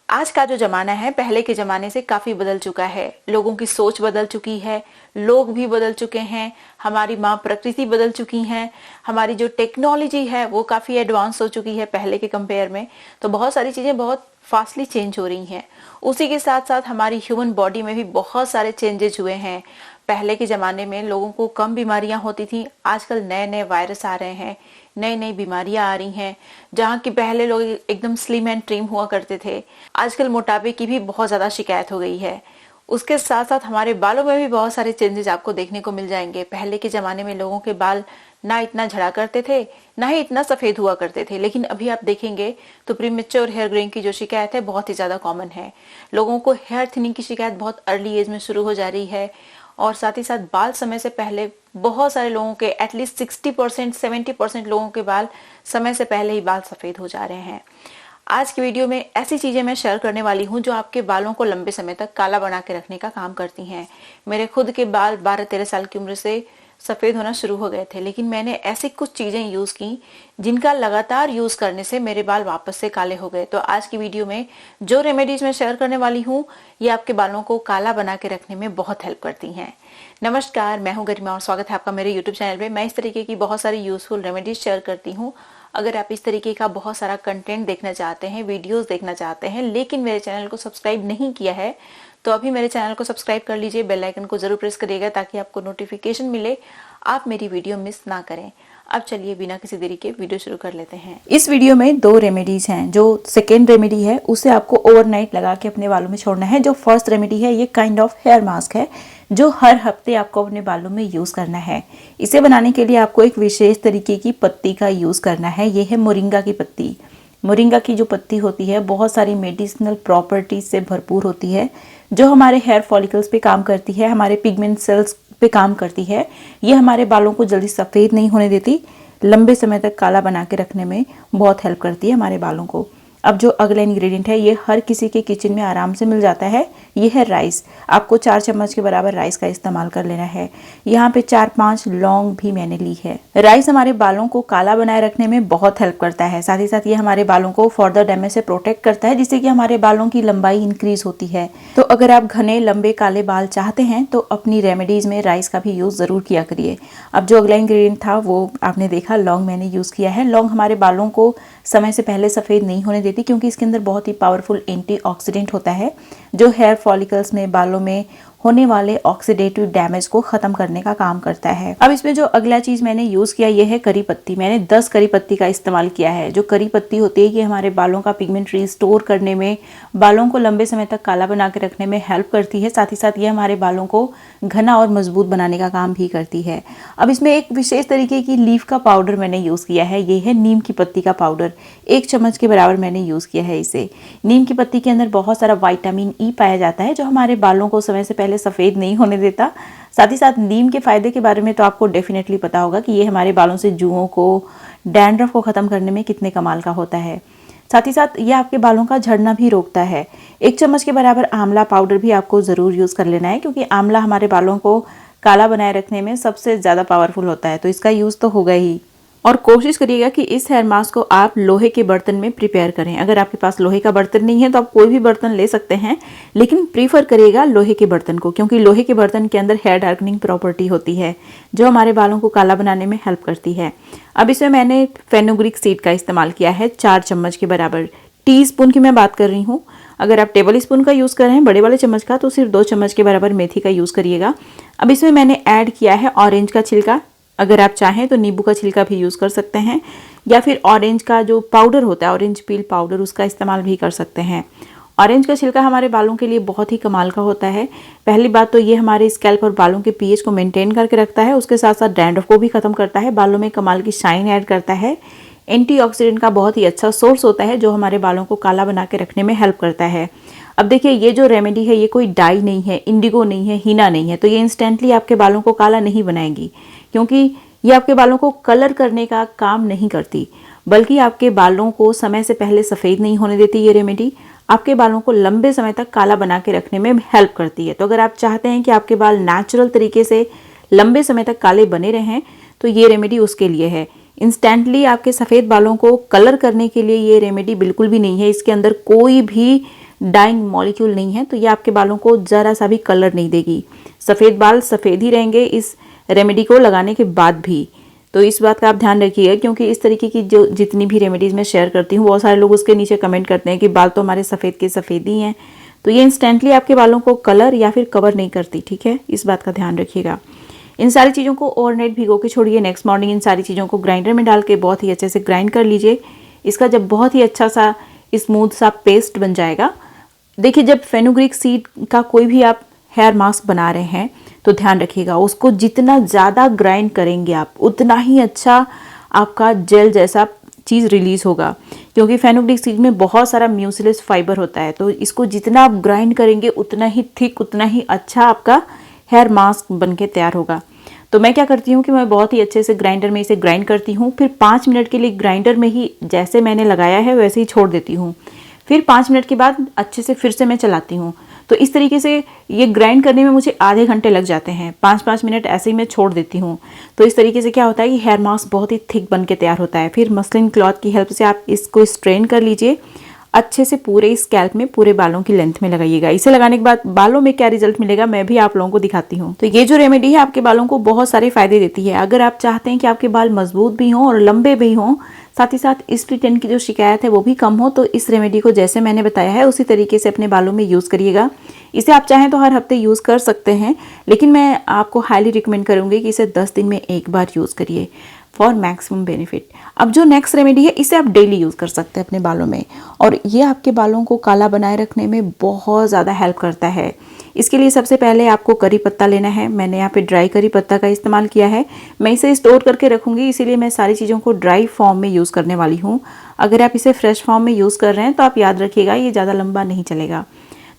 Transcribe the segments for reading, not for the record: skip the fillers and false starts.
आज का जो जमाना है पहले के जमाने से काफी बदल चुका है। लोगों की सोच बदल चुकी है, लोग भी बदल चुके हैं, हमारी माँ प्रकृति बदल चुकी है, हमारी जो टेक्नोलॉजी है वो काफी एडवांस हो चुकी है पहले के कंपेयर में। तो बहुत सारी चीजें बहुत फास्टली चेंज हो रही हैं। उसी के साथ साथ हमारी ह्यूमन बॉडी में भी बहुत सारे चेंजेस हुए हैं। पहले के जमाने में लोगों को कम बीमारियां होती थी, आजकल नए नए वायरस आ रहे हैं, नई नई बीमारियां आ रही हैं। जहाँ की पहले लोग एकदम स्लिम एंड ट्रिम हुआ करते थे, आजकल मोटापे की भी बहुत ज्यादा शिकायत हो गई है। उसके साथ साथ हमारे बालों में भी बहुत सारे चेंजेस आपको देखने को मिल जाएंगे। पहले के जमाने में लोगों के बाल ना इतना झड़ा करते थे, ना ही इतना सफेद हुआ करते थे, लेकिन अभी आप देखेंगे तो प्रीमेच्योर हेयर ग्रेइंग की जो शिकायत है बहुत ही ज्यादा कॉमन है। लोगों को हेयर थिनिंग की शिकायत बहुत अर्ली एज में शुरू हो जा रही है। और साथ ही साथ बाल समय से पहले बहुत सारे लोगों के एटलीस्ट 60% 70% लोगों के बाल समय से पहले ही बाल सफेद हो जा रहे हैं। आज की वीडियो में ऐसी चीजें मैं शेयर करने वाली हूं जो आपके बालों को लंबे समय तक काला बना के रखने का काम करती हैं। मेरे खुद के बाल 12-13 साल की उम्र से सफेद होना शुरू हो गए थे, लेकिन मैंने ऐसी कुछ चीजें यूज की जिनका लगातार यूज करने से मेरे बाल वापस से काले हो गए। तो आज की वीडियो में जो रेमेडीज मैं शेयर करने वाली हूँ ये आपके बालों को काला बना के रखने में बहुत हेल्प करती हैं। नमस्कार, मैं हूं गरिमा और स्वागत है आपका मेरे यूट्यूब चैनल पे। मैं इस तरीके की बहुत सारी यूजफुल रेमेडीज शेयर करती हूँ। अगर आप इस तरीके का बहुत सारा कंटेंट देखना चाहते हैं, वीडियोस देखना चाहते हैं, लेकिन मेरे चैनल को सब्सक्राइब नहीं किया है, तो अभी मेरे चैनल को सब्सक्राइब कर लीजिए, बेल आइकन को जरूर प्रेस करिएगा ताकि आपको नोटिफिकेशन मिले, आप मेरी वीडियो मिस ना करें। अब चलिए बिना किसी देरी के वीडियो शुरू कर लेते हैं। इस वीडियो में 2 रेमेडीज हैं। जो सेकेंड रेमेडी है उसे आपको ओवरनाइट लगा के अपने बालों में छोड़ना है। जो फर्स्ट रेमेडी है ये काइंड ऑफ हेयर मास्क है जो हर हफ्ते आपको अपने बालों में यूज करना है। इसे बनाने के लिए आपको एक विशेष तरीके की पत्ती का यूज करना है। ये है मोरिंगा की पत्ती। मोरिंगा की जो पत्ती होती है बहुत सारी मेडिसिनल प्रॉपर्टीज से भरपूर होती है, जो हमारे हेयर फॉलिकल्स पे काम करती है, हमारे पिगमेंट सेल्स पे काम करती है। ये हमारे बालों को जल्दी सफ़ेद नहीं होने देती, लंबे समय तक काला बना के रखने में बहुत हेल्प करती है हमारे बालों को। अब जो अगला इंग्रेडिएंट है ये हर किसी के किचन में आराम से मिल जाता है। ये है राइस। आपको 4 चम्मच के बराबर राइस का इस्तेमाल कर लेना है। यहाँ पे 4-5 लौंग भी मैंने ली है। राइस हमारे बालों को काला बनाए रखने में बहुत हेल्प करता है। साथ ही साथ ये हमारे बालों को फर्दर डैमेज से प्रोटेक्ट करता है, जिससे कि हमारे बालों की लंबाई इंक्रीज होती है। तो अगर आप घने लंबे काले बाल चाहते हैं तो अपनी रेमेडीज में राइस का भी यूज जरूर किया करिए। अब जो अगला इंग्रेडिएंट था वो आपने देखा, लौंग मैंने यूज किया है। लौंग हमारे बालों को समय से पहले सफेद नहीं होने देती, क्योंकि इसके अंदर बहुत ही पावरफुल एंटीऑक्सीडेंट होता है जो हेयर फॉलिकल्स में, बालों में होने वाले ऑक्सीडेटिव डैमेज को खत्म करने का काम करता है। अब इसमें जो अगला चीज मैंने यूज किया ये है करी पत्ती। मैंने 10 करी पत्ती का इस्तेमाल किया है। जो करी पत्ती होती है ये हमारे बालों का पिगमेंट रिस्टोर करने में, बालों को लंबे समय तक काला बना के रखने में हेल्प करती है। साथ ही साथ ये हमारे बालों को घना और मजबूत बनाने का काम भी करती है। अब इसमें एक विशेष तरीके की लीफ का पाउडर मैंने यूज किया है। ये है नीम की पत्ती का पाउडर। 1 चम्मच के बराबर मैंने यूज किया है इसे। नीम की पत्ती के अंदर बहुत सारा विटामिन ई पाया जाता है जो हमारे बालों को समय से पहले सफेद नहीं होने देता। साथ ही साथ नीम के फायदे के बारे में तो आपको डेफिनेटली पता होगा कि ये हमारे बालों से जुओं को, डैंड्रफ को खत्म करने में कितने कमाल का होता है। साथ ही साथ ये आपके बालों का झड़ना भी रोकता है। 1 चम्मच के बराबर आंवला पाउडर भी आपको जरूर यूज कर लेना है, क्योंकि आंवला हमारे बालों को काला बनाए रखने में सबसे ज्यादा पावरफुल होता है, तो इसका यूज तो होगा ही। और कोशिश करिएगा कि इस हेयर मास्क को आप लोहे के बर्तन में प्रिपेयर करें। अगर आपके पास लोहे का बर्तन नहीं है तो आप कोई भी बर्तन ले सकते हैं, लेकिन प्रीफर करिएगा लोहे के बर्तन को, क्योंकि लोहे के बर्तन के अंदर हेयर डार्कनिंग प्रॉपर्टी होती है जो हमारे बालों को काला बनाने में हेल्प करती है। अब इसमें मैंने फेनुग्रीक सीड का इस्तेमाल किया है 4 चम्मच के बराबर। टी स्पून की मैं बात कर रही हूँ। अगर आप टेबल स्पून का यूज कर रहे हैं, बड़े वाले चम्मच का, तो सिर्फ 2 चम्मच के बराबर मेथी का यूज करिएगा। अब इसमें मैंने ऐड किया है ऑरेंज का छिलका। अगर आप चाहें तो नींबू का छिलका भी यूज कर सकते हैं, या फिर ऑरेंज का जो पाउडर होता है, ऑरेंज पील पाउडर, उसका इस्तेमाल भी कर सकते हैं। ऑरेंज का छिलका हमारे बालों के लिए बहुत ही कमाल का होता है। पहली बात तो ये हमारे स्कैल्प और बालों के पीएच को मेंटेन करके रखता है, उसके साथ साथ डैंड्रफ को भी खत्म करता है, बालों में कमाल की शाइन ऐड करता है, एंटीऑक्सीडेंट का बहुत ही अच्छा सोर्स होता है जो हमारे बालों को काला बना के रखने में हेल्प करता है। अब देखिए, ये जो रेमेडी है ये कोई डाई नहीं है, इंडिगो नहीं है, हीना नहीं है, तो ये इंस्टेंटली आपके बालों को काला नहीं बनाएगी, क्योंकि ये आपके बालों को कलर करने का काम नहीं करती, बल्कि आपके बालों को समय से पहले सफ़ेद नहीं होने देती। ये रेमेडी आपके बालों को लंबे समय तक काला बना के रखने में हेल्प करती है। तो अगर आप चाहते हैं कि आपके बाल नेचुरल तरीके से लंबे समय तक काले बने रहें तो ये रेमेडी उसके लिए है। इंस्टेंटली आपके सफ़ेद बालों को कलर करने के लिए ये रेमेडी बिल्कुल भी नहीं है। इसके अंदर कोई भी डाइंग मॉलिक्यूल नहीं है, तो ये आपके बालों को ज़रा सा भी कलर नहीं देगी। सफ़ेद बाल सफ़ेद ही रहेंगे इस रेमेडी को लगाने के बाद भी। तो इस बात का आप ध्यान रखिएगा, क्योंकि इस तरीके की जो जितनी भी रेमेडीज़ मैं शेयर करती हूँ, बहुत सारे लोग उसके नीचे कमेंट करते हैं कि बाल तो हमारे सफ़ेद के सफ़ेद ही हैं। तो ये इंस्टेंटली आपके बालों को कलर या फिर कवर नहीं करती, ठीक है, इस बात का ध्यान रखिएगा। इन सारी चीज़ों को ओवरनाइट भिगो के छोड़िए। नेक्स्ट मॉर्निंग इन सारी चीज़ों को ग्राइंडर में डाल के बहुत ही अच्छे से ग्राइंड कर लीजिए। इसका जब बहुत ही अच्छा सा स्मूथ सा पेस्ट बन जाएगा, देखिए जब फेनुग्रीक सीड का कोई भी आप हेयर मास्क बना रहे हैं तो ध्यान रखिएगा, उसको जितना ज़्यादा ग्राइंड करेंगे आप उतना ही अच्छा आपका जेल जैसा चीज़ रिलीज होगा, क्योंकि फेनुग्रीक सीड में बहुत सारा म्यूसिलस फाइबर होता है। तो इसको जितना आप ग्राइंड करेंगे उतना ही थिक, उतना ही अच्छा आपका हेयर मास्क बन के तैयार होगा। तो मैं क्या करती हूँ कि मैं बहुत ही अच्छे से ग्राइंडर में इसे ग्राइंड करती हूँ, फिर 5 मिनट के लिए ग्राइंडर में ही जैसे मैंने लगाया है वैसे ही छोड़ देती हूँ। फिर 5 मिनट के बाद अच्छे से फिर से मैं चलाती हूँ। तो इस तरीके से ये ग्राइंड करने में मुझे आधे घंटे लग जाते हैं। 5-5 मिनट ऐसे ही मैं छोड़ देती हूँ। तो इस तरीके से क्या होता है कि हेयर मास्क बहुत ही थिक बन के तैयार होता है। फिर मसलिन क्लॉथ की हेल्प से आप इसको स्ट्रेन कर लीजिए अच्छे से, पूरे स्कैल्प में पूरे बालों की लेंथ में लगाइएगा। इसे लगाने के बाद बालों में क्या रिजल्ट मिलेगा मैं भी आप लोगों को दिखाती हूँ। तो ये जो रेमेडी है आपके बालों को बहुत सारे फायदे देती है। अगर आप चाहते हैं कि आपके बाल मजबूत भी हों और लंबे भी हों, साथ ही साथ स्प्लिट एंड की जो शिकायत है वो भी कम हो, तो इस रेमेडी को जैसे मैंने बताया है उसी तरीके से अपने बालों में यूज़ करिएगा। इसे आप चाहें तो हर हफ्ते यूज़ कर सकते हैं, लेकिन मैं आपको हाईली रिकमेंड करूँगी कि इसे 10 दिन में एक बार यूज़ करिए फॉर मैक्सिमम बेनिफिट। अब जो नेक्स्ट रेमेडी है इसे आप डेली यूज़ कर सकते हैं अपने बालों में, और ये आपके बालों को काला बनाए रखने में बहुत ज़्यादा हेल्प करता है। इसके लिए सबसे पहले आपको करी पत्ता लेना है। मैंने यहाँ पे ड्राई करी पत्ता का इस्तेमाल किया है। मैं इसे स्टोर करके रखूँगी, इसीलिए मैं सारी चीज़ों को ड्राई फॉर्म में यूज़ करने वाली हूँ। अगर आप इसे फ्रेश फॉर्म में यूज़ कर रहे हैं तो आप याद रखिएगा ये ज़्यादा लंबा नहीं चलेगा।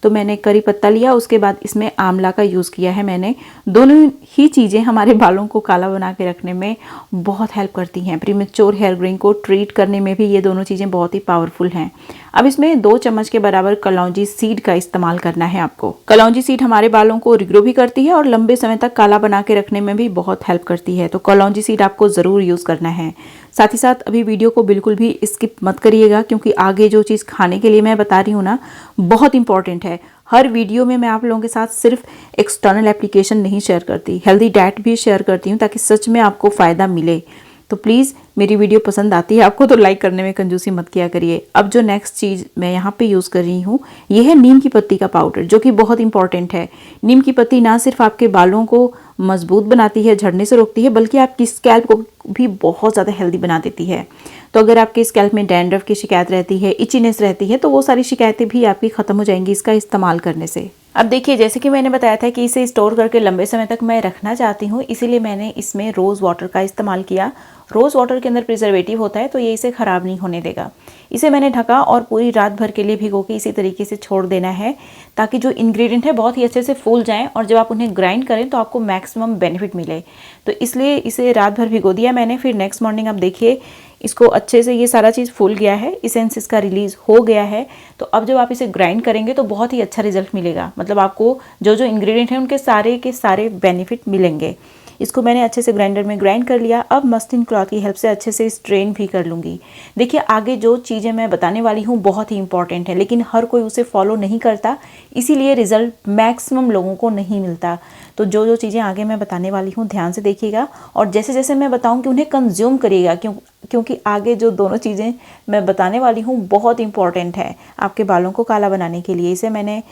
तो मैंने करी पत्ता लिया, उसके बाद इसमें आंवला का यूज़ किया है मैंने। दोनों ही चीज़ें हमारे बालों को काला बना के रखने में बहुत हेल्प करती हैं। प्रीमेच्योर हेयर ग्रोइंग को ट्रीट करने में भी ये दोनों चीज़ें बहुत ही पावरफुल हैं। अब इसमें 2 चम्मच के बराबर कलौंजी सीड का इस्तेमाल करना है आपको। कलौंजी सीड हमारे बालों को रिग्रो भी करती है और लंबे समय तक काला बना के रखने में भी बहुत हेल्प करती है। तो कलौंजी सीड आपको ज़रूर यूज़ करना है। साथ ही साथ अभी वीडियो को बिल्कुल भी स्किप मत करिएगा, क्योंकि आगे जो चीज़ खाने के लिए मैं बता रही हूँ ना, बहुत इंपॉर्टेंट है। हर वीडियो में मैं आप लोगों के साथ सिर्फ एक्सटर्नल एप्लीकेशन नहीं शेयर करती, हेल्दी डाइट भी शेयर करती हूँ ताकि सच में आपको फ़ायदा मिले। तो प्लीज़ मेरी वीडियो पसंद आती है आपको तो लाइक करने में कंजूसी मत किया करिए। अब जो नेक्स्ट चीज़ मैं यहाँ पे यूज़ कर रही हूँ ये है नीम की पत्ती का पाउडर, जो कि बहुत इंपॉर्टेंट है। नीम की पत्ती ना सिर्फ आपके बालों को मजबूत बनाती है, झड़ने से रोकती है, बल्कि आपकी स्कैल्प को भी बहुत ज़्यादा हेल्दी बना देती है। तो अगर आपके स्कैल्प में डैंड्रफ की शिकायत रहती है, इचीनेस रहती है, तो वो सारी शिकायतें भी आपकी ख़त्म हो जाएंगी इसका इस्तेमाल करने से। अब देखिए, जैसे कि मैंने बताया था कि इसे स्टोर करके लंबे समय तक मैं रखना चाहती हूँ, इसीलिए मैंने इसमें रोज़ वाटर का इस्तेमाल किया। रोज़ वाटर के अंदर प्रिजर्वेटिव होता है, तो ये इसे ख़राब नहीं होने देगा। इसे मैंने ढका और पूरी रात भर के लिए भिगो के इसी तरीके से छोड़ देना है, ताकि जो इंग्रेडिएंट है बहुत ही अच्छे से फूल जाएं और जब आप उन्हें ग्राइंड करें तो आपको मैक्सिमम बेनिफिट मिले। तो इसलिए इसे रात भर भिगो दिया मैंने। फिर नेक्स्ट मॉर्निंग आप देखिए इसको अच्छे से ये सारा चीज़ फूल गया है, इसेंस इसका रिलीज़ हो गया है। तो अब जब आप इसे ग्राइंड करेंगे तो बहुत ही अच्छा रिजल्ट मिलेगा। मतलब आपको जो जो इंग्रेडिएंट हैं उनके सारे के सारे बेनिफिट मिलेंगे। इसको मैंने अच्छे से ग्राइंडर में ग्राइंड कर लिया। अब मस्लिन क्लॉथ की हेल्प से अच्छे से स्ट्रेन भी कर लूँगी। देखिए, आगे जो चीज़ें मैं बताने वाली हूँ बहुत ही इंपॉर्टेंट है, लेकिन हर कोई उसे फॉलो नहीं करता, इसीलिए रिजल्ट मैक्सिमम लोगों को नहीं मिलता। तो जो जो चीज़ें आगे मैं बताने वाली हूँ ध्यान से देखिएगा और जैसे जैसे मैं बताऊँगी उन्हें कंज्यूम करिएगा, क्योंकि आगे जो दोनों चीज़ें मैं बताने वाली हूँ बहुत इंपॉर्टेंट है आपके बालों को काला बनाने के लिए। इसे मैंने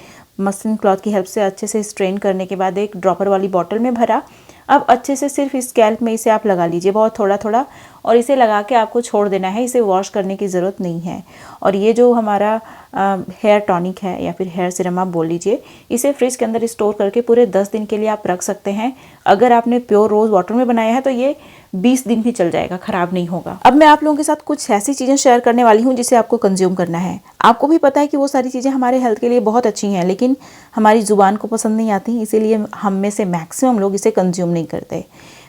मस्लिन क्लॉथ की हेल्प से अच्छे से स्ट्रेन करने के बाद एक ड्रॉपर वाली बॉटल में भरा। अब अच्छे से सिर्फ स्कैल्प में इसे आप लगा लीजिए, बहुत थोड़ा थोड़ा, और इसे लगा के आपको छोड़ देना है। इसे वॉश करने की ज़रूरत नहीं है। और ये जो हमारा हेयर टॉनिक है या फिर हेयर सीरम आप बोल लीजिए, इसे फ्रिज के अंदर स्टोर करके पूरे 10 दिन के लिए आप रख सकते हैं। अगर आपने प्योर रोज़ वाटर में बनाया है तो ये 20 दिन भी चल जाएगा, ख़राब नहीं होगा। अब मैं आप लोगों के साथ कुछ ऐसी चीज़ें शेयर करने वाली हूँ जिसे आपको कंज्यूम करना है। आपको भी पता है कि वो सारी चीज़ें हमारे हेल्थ के लिए बहुत अच्छी हैं, लेकिन हमारी ज़ुबान को पसंद नहीं आती, इसीलिए हम में से मैक्सिमम लोग इसे कंज्यूम नहीं करते।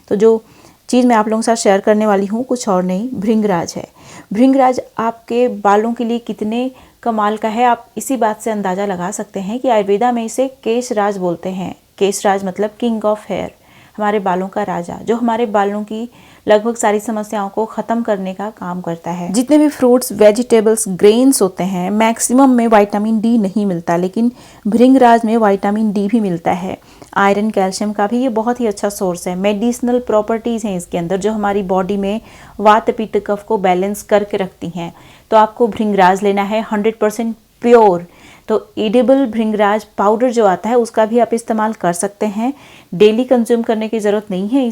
तो जो चीज़ मैं आप लोगों के साथ शेयर करने वाली हूँ कुछ और नहीं, भृंगराज है। भृंगराज आपके बालों के लिए कितने कमाल का है आप इसी बात से अंदाज़ा लगा सकते हैं कि आयुर्वेदा में इसे केशराज बोलते हैं। केशराज मतलब किंग ऑफ हेयर। हमारे बालों का राजा, जो हमारे बालों की लगभग सारी समस्याओं को खत्म करने का काम करता है। जितने भी फ्रूट्स, वेजिटेबल्स, ग्रेन्स होते हैं, मैक्सिमम में विटामिन डी नहीं मिलता, लेकिन भृंगराज में विटामिन डी भी मिलता है। आयरन, कैल्शियम का भी ये बहुत ही अच्छा सोर्स है। मेडिसिनल प्रॉपर्टीज़ हैं इसके अंदर जो हमारी बॉडी में वात, पित्त, कफ को बैलेंस करके रखती हैं। तो आपको भृंगराज लेना है 100% प्योर। तो एडिबल भृंगराज पाउडर जो आता है उसका भी आप इस्तेमाल कर सकते हैं। डेली कंज्यूम करने की ज़रूरत नहीं है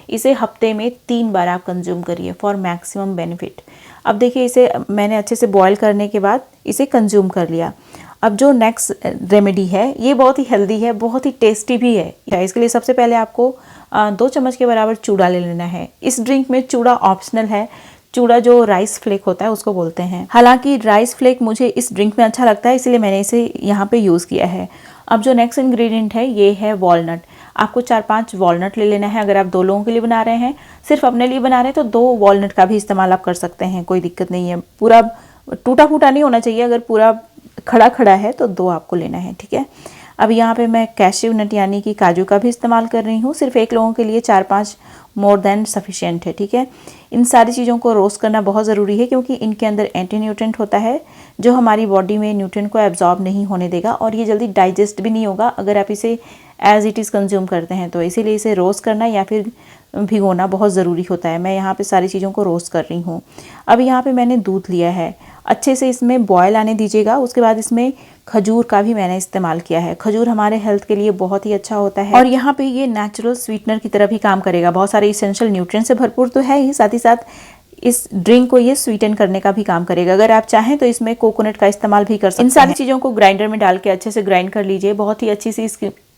इसे हफ्ते में 3 बार आप कंज्यूम करिए फॉर मैक्सिमम बेनिफिट। अब देखिए, इसे मैंने अच्छे से बॉईल करने के बाद इसे कंज्यूम कर लिया। अब जो नेक्स्ट रेमेडी है ये बहुत ही हेल्दी है, बहुत ही टेस्टी भी है। इसके लिए सबसे पहले आपको 2 चम्मच के बराबर चूड़ा ले लेना है। इस ड्रिंक में चूड़ा ऑप्शनल है। चूड़ा जो राइस फ्लेक होता है उसको बोलते हैं। हालांकि राइस फ्लेक मुझे इस ड्रिंक में अच्छा लगता है, इसलिए मैंने इसे यहाँ पे यूज़ किया है। अब जो नेक्स्ट इंग्रेडिएंट है ये है वॉलनट। आपको 4-5 वॉलनट ले लेना है। अगर आप 2 लोगों के लिए बना रहे हैं, सिर्फ अपने लिए बना रहे हैं, तो 2 वॉलनट का भी इस्तेमाल आप कर सकते हैं, कोई दिक्कत नहीं है। पूरा टूटा फूटा नहीं होना चाहिए, अगर पूरा खड़ा खड़ा है तो 2 आपको लेना है, ठीक है। अब यहाँ पे मैं कैश्यू नट यानी कि काजू का भी इस्तेमाल कर रही हूँ। सिर्फ 1 लोगों के लिए 4-5 मोर देन सफिशिएंट है, ठीक है। इन सारी चीज़ों को रोस्ट करना बहुत ज़रूरी है क्योंकि इनके अंदर एंटी न्यूट्रेंट होता है जो हमारी बॉडी में न्यूट्रेंट को एब्जॉर्ब नहीं होने देगा, और ये जल्दी डाइजेस्ट भी नहीं होगा अगर आप इसे एज इट इज़ कंज्यूम करते हैं। तो इसीलिए इसे रोस्ट करना या फिर भिगोना बहुत ज़रूरी होता है। मैं यहाँ पे सारी चीज़ों को रोस्ट कर रही हूँ। अब यहाँ पे मैंने दूध लिया है, अच्छे से इसमें बॉयल आने दीजिएगा। उसके बाद इसमें खजूर का भी मैंने इस्तेमाल किया है। खजूर हमारे हेल्थ के लिए बहुत ही अच्छा होता है और यहाँ पे ये नेचुरल स्वीटनर की तरह भी काम करेगा। बहुत सारे इसेंशियल न्यूट्रिएंट्स से भरपूर तो है ही, साथ ही साथ इस ड्रिंक को ये स्वीटन करने का भी काम करेगा। अगर आप चाहें तो इसमें कोकोनट का इस्तेमाल भी कर सकते हैं। इन सारी चीज़ों को ग्राइंडर में डाल के अच्छे से ग्राइंड कर लीजिए। बहुत ही अच्छी सी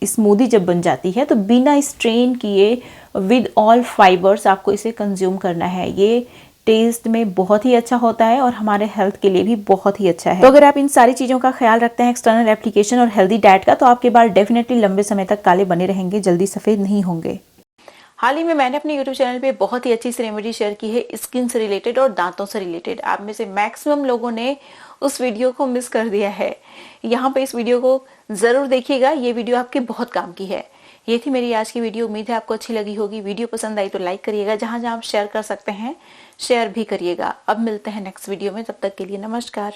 स्मूदी जब बन जाती है तो बिना स्ट्रेन किए विद ऑल फाइबर्स आपको इसे कंज्यूम करना है। ये टेस्ट में बहुत ही अच्छा होता है और हमारे हेल्थ के लिए भी बहुत ही अच्छा है। तो अगर आप इन सारी चीज़ों का ख्याल रखते हैं, एक्सटर्नल एप्लीकेशन और हेल्दी डाइट का, तो आपके बाल डेफिनेटली लंबे समय तक काले बने रहेंगे, जल्दी सफ़ेद नहीं होंगे। हाल ही में मैंने अपने YouTube चैनल पे बहुत ही अच्छी सी रेमेडी शेयर की है स्किन से रिलेटेड और दांतों से रिलेटेड। आप में से मैक्सिमम लोगों ने उस वीडियो को मिस कर दिया है। यहाँ पे इस वीडियो को जरूर देखिएगा, ये वीडियो आपके बहुत काम की है। ये थी मेरी आज की वीडियो, उम्मीद है आपको अच्छी लगी होगी। वीडियो पसंद आई तो लाइक करिएगा, जहां जहां आप शेयर कर सकते हैं शेयर भी करिएगा। अब मिलते हैं नेक्स्ट वीडियो में, तब तक के लिए नमस्कार।